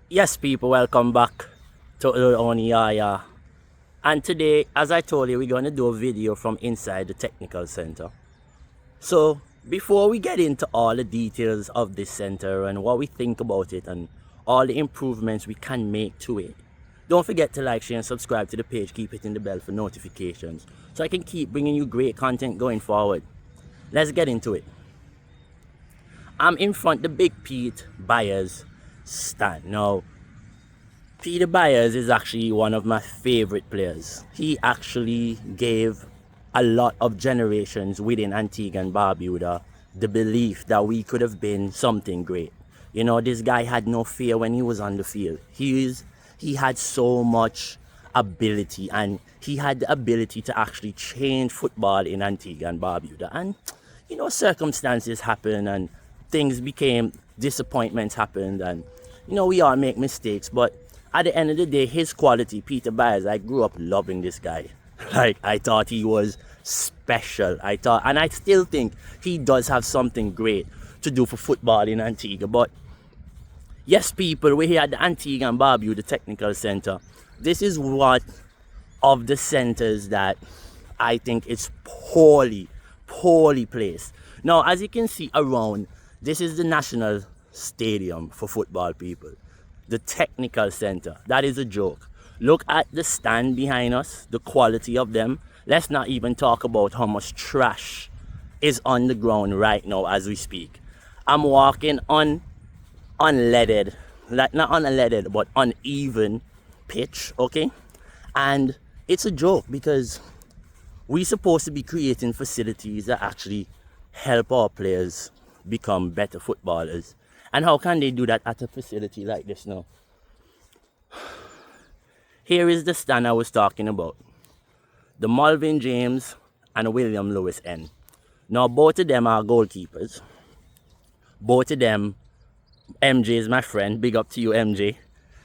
Yes, people, welcome back to Oniaya. And today, as I told you, we're going to do a video from inside the Technical Centre. So, before we get into all the details of this centre and what we think about it and all the improvements we can make to it, don't forget to like, share and subscribe to the page. Keep hitting the bell for notifications so I can keep bringing you great content going forward. Let's get into it. I'm in front of the Big Pete Byers stand. Now, Peter Byers is actually one of my favorite players. He actually gave a lot of generations within Antigua and Barbuda the belief that we could have been something great. You know, this guy had no fear when he was on the field. He had so much ability, and he had the ability to actually change football in Antigua and Barbuda. And, you know, circumstances happened and things became, disappointments happened, and, you know, we all make mistakes. But at the end of the day, his quality, Peter Byers, I grew up loving this guy. Like, I thought he was special. And I still think he does have something great to do for football in Antigua. But yes, people, we're here at the Antigua and Barbuda Technical Centre. This is one of the centres that I think is poorly placed. Now, as you can see around, this is the national stadium for football, people. The Technical Centre. That is a joke. Look at the stand behind us, the quality of them. Let's not even talk about how much trash is on the ground right now as we speak. I'm walking on unleaded, like not unleaded, but uneven pitch, okay? And it's a joke because we're supposed to be creating facilities that actually help our players become better footballers. And how can they do that at a facility like this now? Here is the stand I was talking about. The Malvin James and William Lewis N. Now, both of them are goalkeepers. Both of them, MJ is my friend. Big up to you, MJ.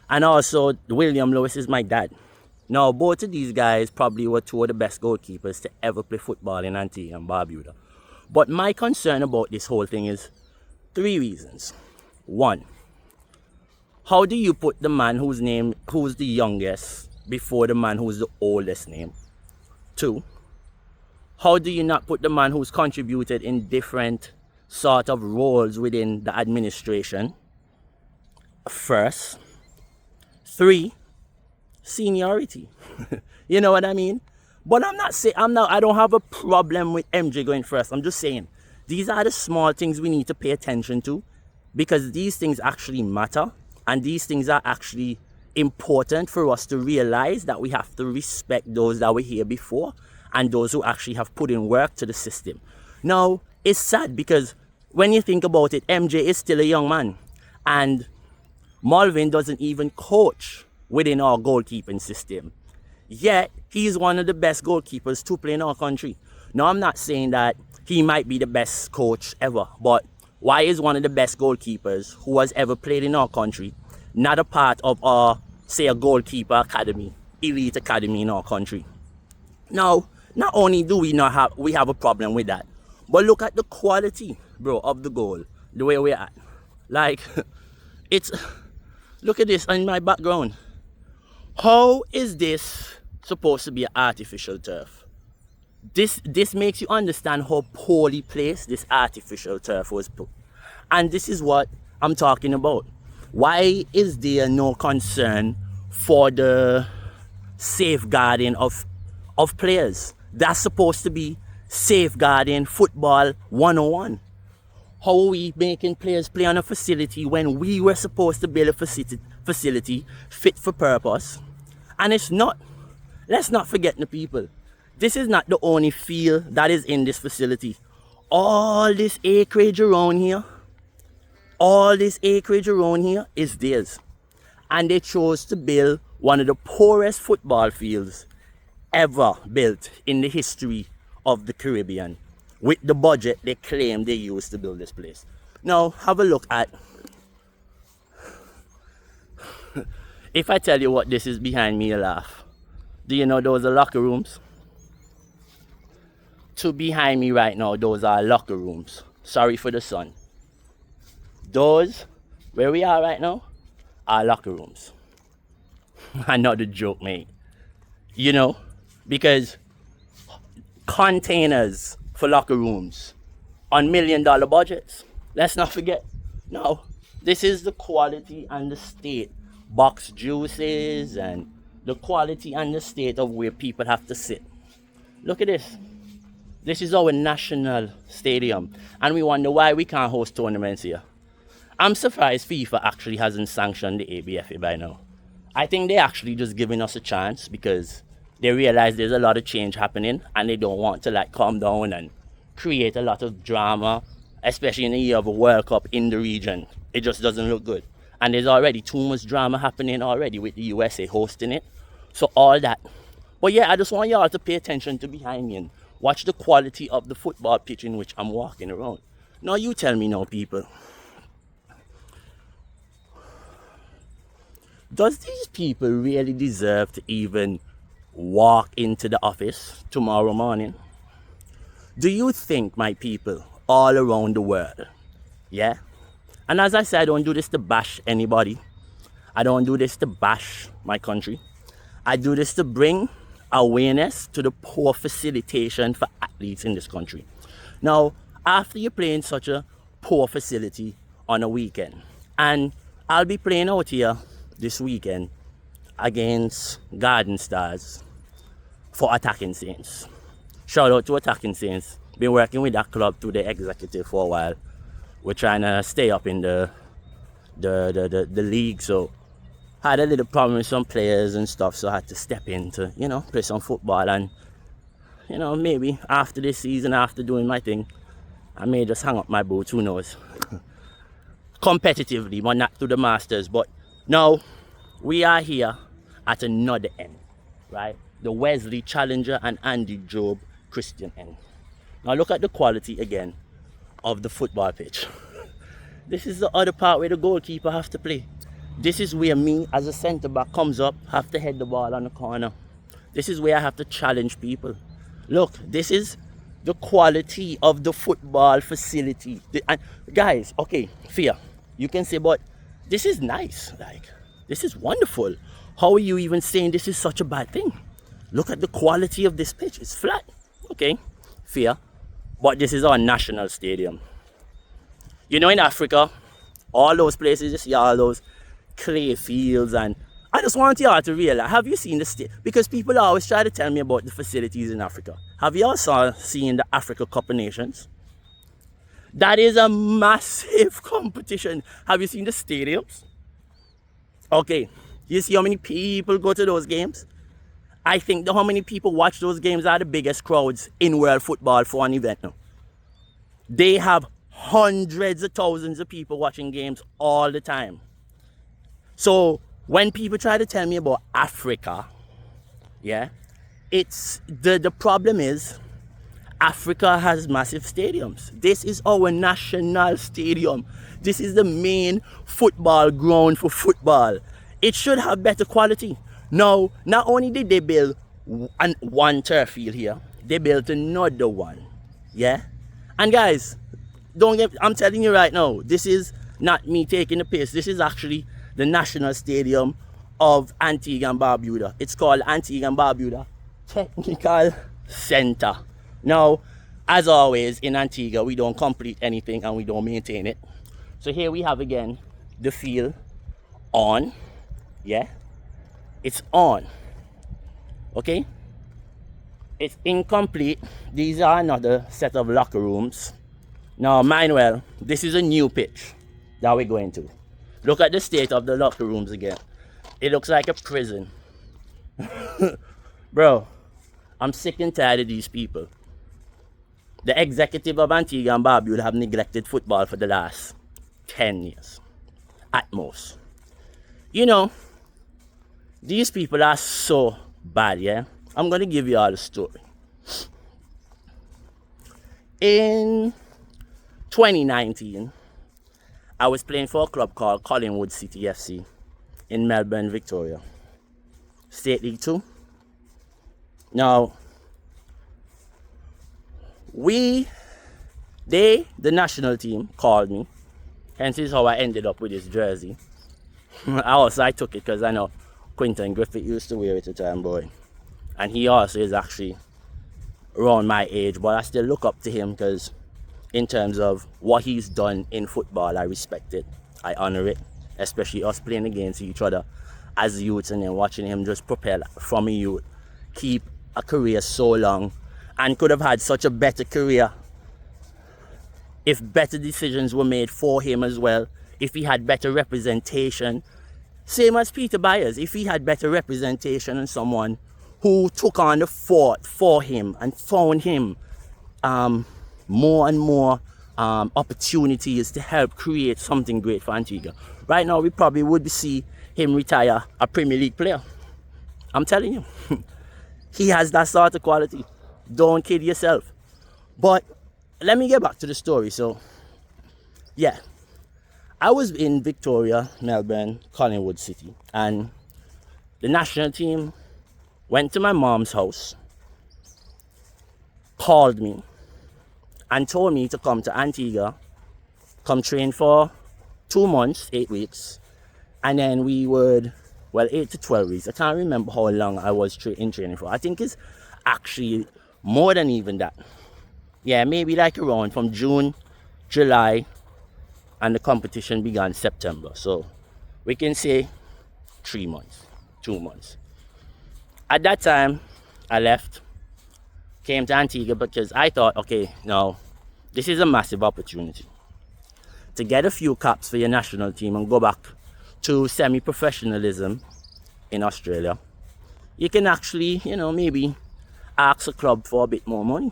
And also, William Lewis is my dad. Now, both of these guys probably were two of the best goalkeepers to ever play football in Antigua and Barbuda. But my concern about this whole thing is 3 reasons. 1, how do you put the man who's the youngest before the man who's the oldest name? 2, how do you not put the man who's contributed in different sort of roles within the administration first? 3, seniority. You know what I mean? But I don't have a problem with MJ going first. I'm just saying, these are the small things we need to pay attention to, because these things actually matter, and these things are actually important for us to realize that we have to respect those that were here before and those who actually have put in work to the system. Now, it's sad because when you think about it, MJ is still a young man, and Malvin doesn't even coach within our goalkeeping system. Yet, he's one of the best goalkeepers to play in our country. Now, I'm not saying that he might be the best coach ever, but why is one of the best goalkeepers who has ever played in our country not a part of our, say, a goalkeeper academy, elite academy in our country? Now, not only do we have a problem with that, but look at the quality, bro, of the goal, the way we're at. Like, look at this in my background. How is this supposed to be an artificial turf? This makes you understand how poorly placed this artificial turf was put. And this is what I'm talking about. Why is there no concern for the safeguarding of players? That's supposed to be safeguarding football 101. How are we making players play on a facility when we were supposed to build a facility fit for purpose? And it's not. Let's not forget the people. This is not the only field that is in this facility. All this acreage around here is theirs. And they chose to build one of the poorest football fields ever built in the history of the Caribbean with the budget they claim they used to build this place. Now, have a look at, if I tell you what this is behind me, you'll laugh. Do you know those are locker rooms? To behind me right now, those are locker rooms. Sorry for the sun. Those, where we are right now, are locker rooms. Not a joke, mate. You know, because containers for locker rooms on $1 million budgets. Let's not forget. No, this is the quality and the state. Box juices and the quality and the state of where people have to sit. Look at this. This is our national stadium. And we wonder why we can't host tournaments here. I'm surprised FIFA actually hasn't sanctioned the ABFA by now. I think they're actually just giving us a chance because they realize there's a lot of change happening and they don't want to like calm down and create a lot of drama, especially in the year of a World Cup in the region. It just doesn't look good. And there's already too much drama happening already with the USA hosting it. So all that. But yeah, I just want y'all to pay attention to behind me and watch the quality of the football pitch in which I'm walking around. Now you tell me now, people. Does these people really deserve to even walk into the office tomorrow morning? Do you think, my people, all around the world, yeah? And as I said, I don't do this to bash anybody. I don't do this to bash my country. I do this to bring awareness to the poor facilitation for athletes in this country. Now, after you're playing such a poor facility on a weekend, and I'll be playing out here this weekend against Garden Stars for Attacking Saints. Shout out to Attacking Saints. Been working with that club through the executive for a while. We're trying to stay up in the league, so had a little problem with some players and stuff, so I had to step in to, play some football. And, maybe after this season, after doing my thing, I may just hang up my boots, who knows. Competitively, but not to the Masters. But now, we are here at another end, right? The Wesley Challenger and Andy Job Christian end. Now look at the quality again of the football pitch. This is the other part where the goalkeeper has to play. This is where me as a centre back comes up, have to head the ball on the corner. This is where I have to challenge people. Look, this is the quality of the football facility. And guys, okay, fear. You can say, but this is nice. Like, this is wonderful. How are you even saying this is such a bad thing? Look at the quality of this pitch. It's flat. Okay, fear. But this is our national stadium. In Africa, all those places, you see all those clay fields, and I just want y'all to realize, have you seen the state? Because people always try to tell me about the facilities in Africa. Have y'all seen the Africa Cup of Nations? That is a massive competition. Have you seen the stadiums? Okay, you see how many people go to those games? I think how many people watch those games are the biggest crowds in world football for an event now. They have hundreds of thousands of people watching games all the time. So when people try to tell me about Africa, yeah, it's the problem is Africa has massive stadiums. This is our national stadium. This is the main football ground for football. It should have better quality. Now, not only did they build one turf field here, they built another one. Yeah? And guys, I'm telling you right now, this is not me taking the piss. This is actually the national stadium of Antigua and Barbuda. It's called Antigua and Barbuda Technical Centre. Now, as always, in Antigua, we don't complete anything and we don't maintain it. So here we have again the field on. Yeah? It's on. Okay? It's incomplete. These are another set of locker rooms. Now, mind well, this is a new pitch that we're going to. Look at the state of the locker rooms again. It looks like a prison. Bro, I'm sick and tired of these people. The executive of Antigua and Barbuda have neglected football for the last 10 years. At most. These people are so bad, yeah? I'm going to give you all a story. In 2019, I was playing for a club called Collingwood City FC in Melbourne, Victoria. State League 2. Now, we the national team, called me. Hence is how I ended up with this jersey. I took it because I know Quinton Griffith used to wear it at the time, boy. And he also is actually around my age, but I still look up to him because in terms of what he's done in football, I respect it. I honor it, especially us playing against each other as youths and then watching him just propel from a youth, keep a career so long, and could have had such a better career if better decisions were made for him as well, if he had better representation. Same as Peter Byers, if he had better representation and someone who took on the fort for him and found him more and more opportunities to help create something great for Antigua. Right now, we probably would see him retire a Premier League player. I'm telling you. He has that sort of quality. Don't kid yourself. But let me get back to the story. So, yeah. I was in Victoria, Melbourne, Collingwood City. And the national team went to my mom's house, called me, and told me to come to Antigua, come train for 2 months, 8 weeks. And then we would, 8 to 12 weeks. I can't remember how long I was in training for. I think it's actually more than even that. Yeah, maybe like around from June, July, and the competition began September. So we can say 3 months, 2 months. At that time, I left, came to Antigua because I thought, okay, now this is a massive opportunity to get a few caps for your national team and go back to semi-professionalism in Australia. You can actually, maybe ask a club for a bit more money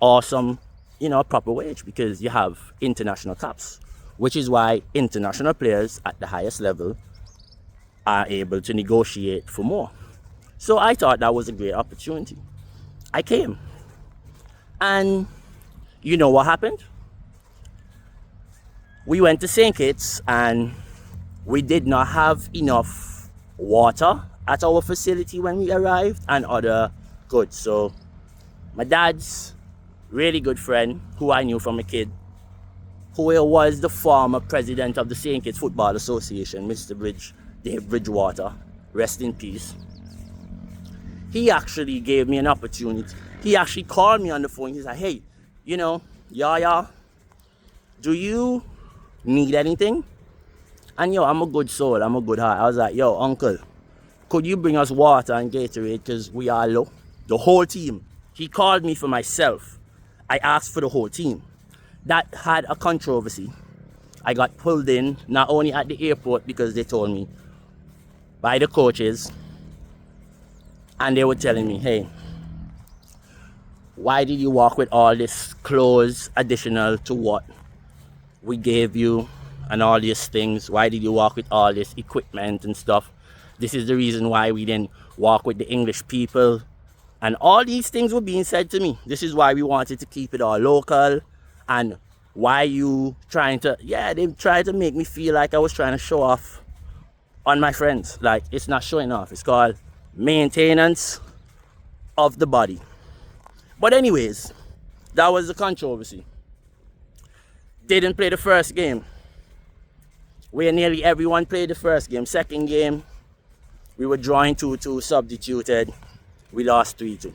or some, proper wage because you have international caps, which is why international players at the highest level are able to negotiate for more. So I thought that was a great opportunity. I came. And you know what happened? We went to St. Kitts and we did not have enough water at our facility when we arrived and other goods. So my dad's really good friend, who I knew from a kid, who was the former president of the St. Kitts Football Association, Mr. Dave Bridgewater, rest in peace. He actually gave me an opportunity. He actually called me on the phone. He's like, hey, Yaya, do you need anything? And I'm a good soul, I'm a good heart. I was like, yo, uncle, could you bring us water and Gatorade because we are low? The whole team. He called me for myself. I asked for the whole team. That had a controversy. I got pulled in, not only at the airport because they told me, by the coaches, and they were telling me, hey, why did you walk with all this clothes additional to what we gave you and all these things? Why did you walk with all this equipment and stuff? This is the reason why we didn't walk with the English people. And all these things were being said to me. This is why we wanted to keep it all local. And why you trying to, they tried to make me feel like I was trying to show off on my friends. Like, it's not showing off. It's called maintenance of the body. But anyways, that was the controversy. Didn't play the first game, where nearly everyone played the first game. Second game, we were drawing 2-2, substituted. We lost 3-2.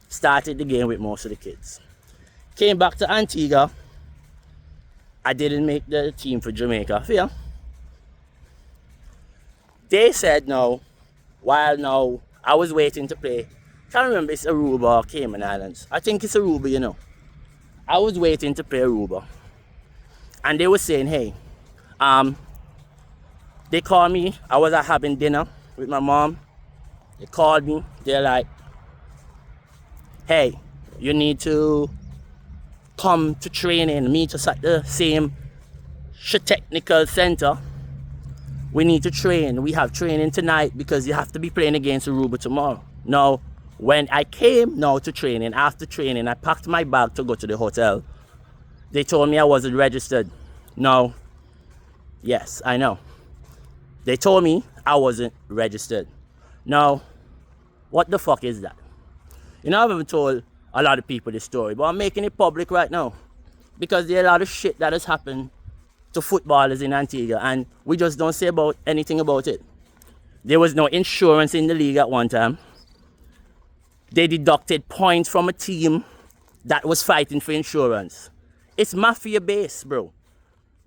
Started the game with most of the kids. Came back to Antigua. I didn't make the team for Jamaica. Yeah. They said no, while now I was waiting to play. Can't remember if it's Aruba or Cayman Islands. I think it's Aruba, I was waiting to play Aruba. And they were saying, hey, they called me. I was having dinner with my mom. They called me. They're like, hey, you need to come to training, meet us at the same Technical Centre. We need to train. We have training tonight because you have to be playing against Aruba tomorrow. Now, when I came to training, after training, I packed my bag to go to the hotel. They told me I wasn't registered. No. Yes, I know. They told me I wasn't registered. Now, what the fuck is that? I haven't told a lot of people this story, but I'm making it public right now. Because there are a lot of shit that has happened to footballers in Antigua, and we just don't say about anything about it. There was no insurance in the league at one time. They deducted points from a team that was fighting for insurance. It's mafia based, bro.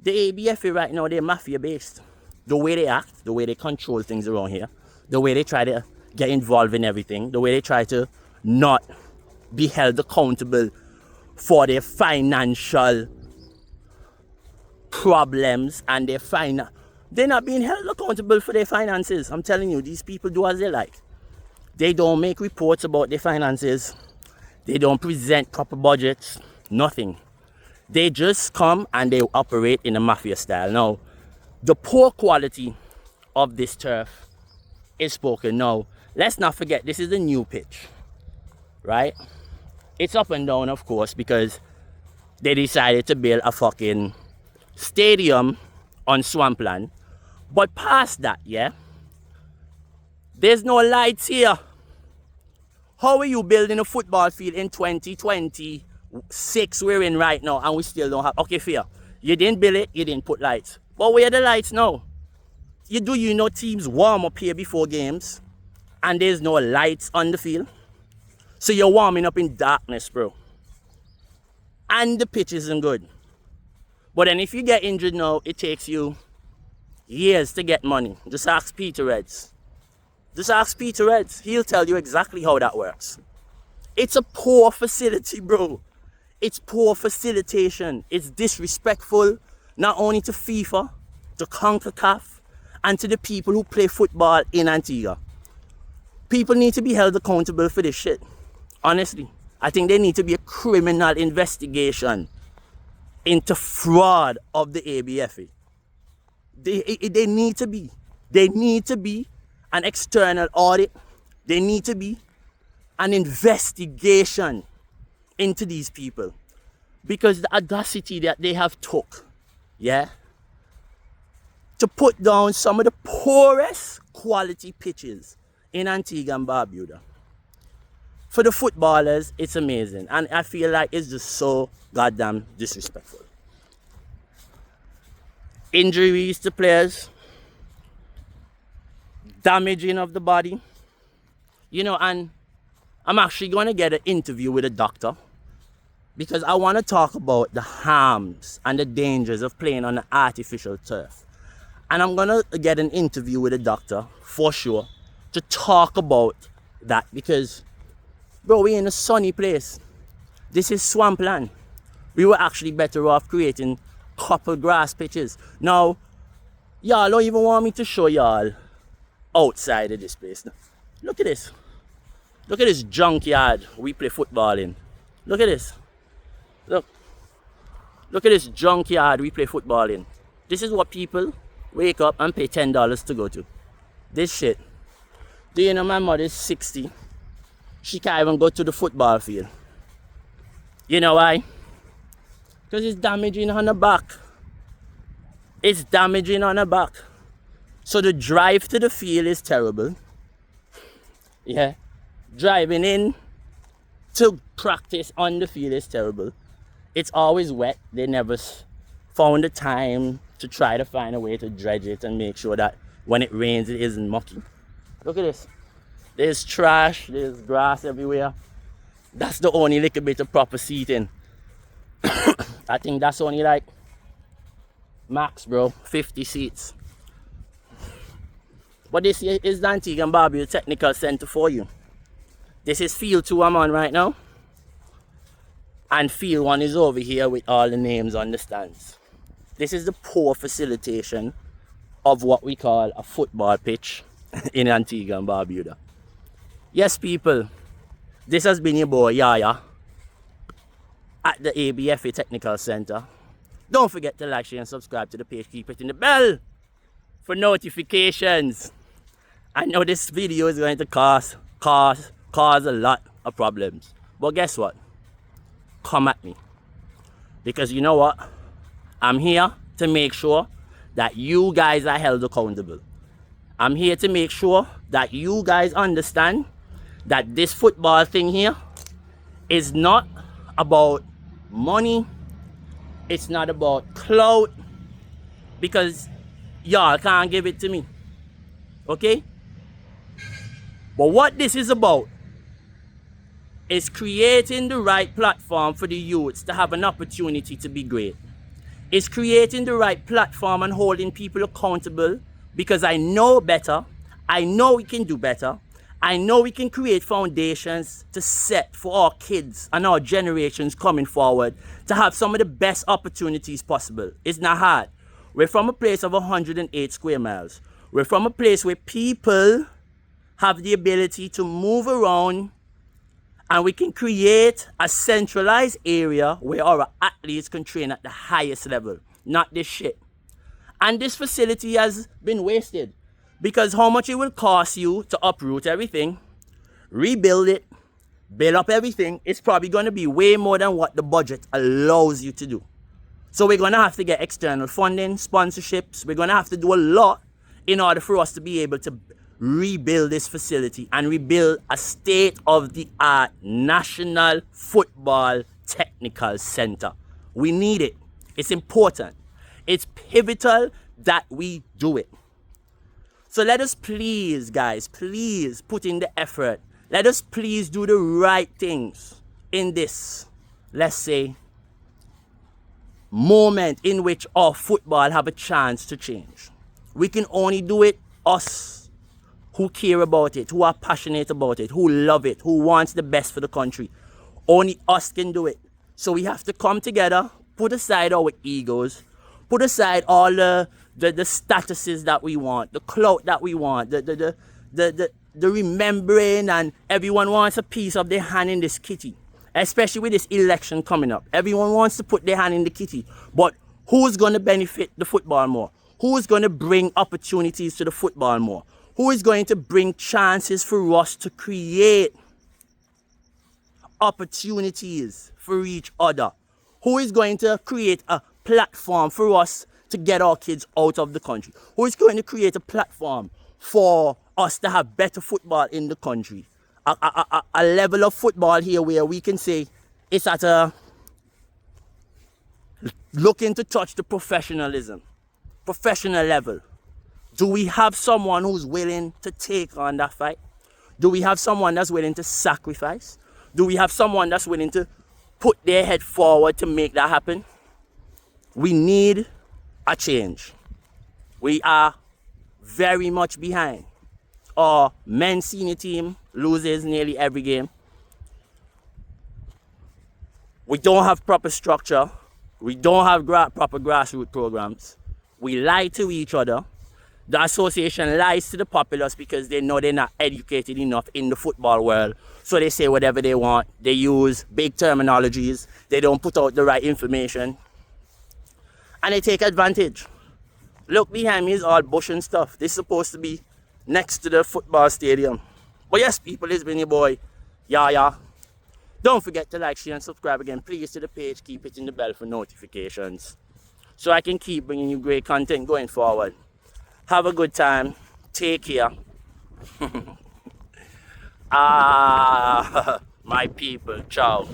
The ABFA right now, they're mafia based. The way they act, the way they control things around here, the way they try to get involved in everything, the way they try to not be held accountable for their financial problems and they're not being held accountable for their finances. I'm telling you, these people do as they like. They don't make reports about their finances. They don't present proper budgets. Nothing. They just come and they operate in a mafia style. Now, the poor quality of this turf is spoken. Now, let's not forget, this is a new pitch, right? It's up and down, of course, because they decided to build a fucking stadium on swampland. But past that, yeah, there's no lights here. How are you building a football field in 2026 we're in right now and we still don't have... Okay, fair. You didn't build it, you didn't put lights. But where are the lights now? You know teams warm up here before games and there's no lights on the field? So you're warming up in darkness, bro. And the pitch isn't good. But then if you get injured now, it takes you years to get money. Just ask Peter Reds. Just ask Peter Reds. He'll tell you exactly how that works. It's a poor facility, bro. It's poor facilitation. It's disrespectful, not only to FIFA, to CONCACAF, and to the people who play football in Antigua. People need to be held accountable for this shit. Honestly, I think there needs to be a criminal investigation into fraud of the ABFA. They need to be. They need to be an external audit. They need to be an investigation into these people. Because the audacity that they have took, yeah, to put down some of the poorest quality pitches in Antigua and Barbuda. For the footballers, it's amazing. And I feel like it's just so goddamn disrespectful. Injuries to players. Damaging of the body. You know, and I'm actually going to get an interview with a doctor. Because I want to talk about the harms and the dangers of playing on an artificial turf. And I'm going to get an interview with a doctor, for sure, to talk about that. Because... bro, we're in a sunny place. This is swampland. We were actually better off creating couple grass pitches. Now, y'all don't even want me to show y'all outside of this place. Look at this. Look at this junkyard we play football in. Look at this. Look. Look at this junkyard we play football in. This is what people wake up and pay $10 to go to. This shit. Do you know my mother's 60? She can't even go to the football field. You know why? Because it's damaging on her back. It's damaging on her back. So the drive to the field is terrible. Yeah. Driving in to practice on the field is terrible. It's always wet. They never found the time to try to find a way to dredge it and make sure that when it rains it isn't mucky. Look at this. There's trash, there's grass everywhere. That's the only little bit of proper seating. I think that's only like max, bro, 50 seats. But this is the Antigua Barbuda Technical Centre for you. This is field 2 I'm on right now. And field 1 is over here with all the names on the stands. This is the poor facilitation of what we call a football pitch in Antigua and Barbuda. Yes, people, this has been your boy Yaya at the ABFA Technical Centre. Don't forget to like, share and subscribe to the page. Keep hitting the bell for notifications. I know this video is going to cause a lot of problems. But guess what? Come at me. Because you know what? I'm here to make sure that you guys are held accountable. I'm here to make sure that you guys understand that this football thing here is not about money. It's not about clout, because y'all can't give it to me. Okay? But what this is about is creating the right platform for the youths to have an opportunity to be great. It's creating the right platform and holding people accountable, because I know better. I know we can do better. I know we can create foundations to set for our kids and our generations coming forward to have some of the best opportunities possible. It's not hard. We're from a place of 108 square miles. We're from a place where people have the ability to move around, and we can create a centralized area where our athletes can train at the highest level. Not this shit. And this facility has been wasted, because how much it will cost you to uproot everything, rebuild it, build up everything, it's probably going to be way more than what the budget allows you to do. So we're going to have to get external funding, sponsorships. We're going to have to do a lot in order for us to be able to rebuild this facility and rebuild a state-of-the-art National Football Technical Centre. We need it. It's important. It's pivotal that we do it. So let us please, guys, please put in the effort. Let us please do the right things in this, let's say, moment in which our football have a chance to change. We can only do it, us who care about it, who are passionate about it, who love it, who wants the best for the country. Only us can do it. So we have to come together, put aside our egos, put aside all the statuses that we want, the clout that we want, the remembering, and everyone wants a piece of their hand in this kitty. Especially with this election coming up. Everyone wants to put their hand in the kitty. But who's going to benefit the football more? Who's going to bring opportunities to the football more? Who is going to bring chances for us to create opportunities for each other? Who is going to create a platform for us to get our kids out of the country? Who is going to create a platform for us to have better football in the country? A level of football here where we can say it's at a looking to touch the professional level. Do we have someone who's willing to take on that fight? Do we have someone that's willing to sacrifice? Do we have someone that's willing to put their head forward to make that happen? We need a change. We are very much behind. Our men's senior team loses nearly every game. We don't have proper structure. We don't have proper grassroots programs. We lie to each other. The association lies to the populace because they know they're not educated enough in the football world. So they say whatever they want. They use big terminologies. They don't put out the right information. And they take advantage. Look behind me is all bush and stuff. This is supposed to be next to the football stadium. But yes, people, it's been your boy, Yaya. Don't forget to like, share, and subscribe again. Please to the page, keep hitting the bell for notifications, so I can keep bringing you great content going forward. Have a good time. Take care. My people, ciao.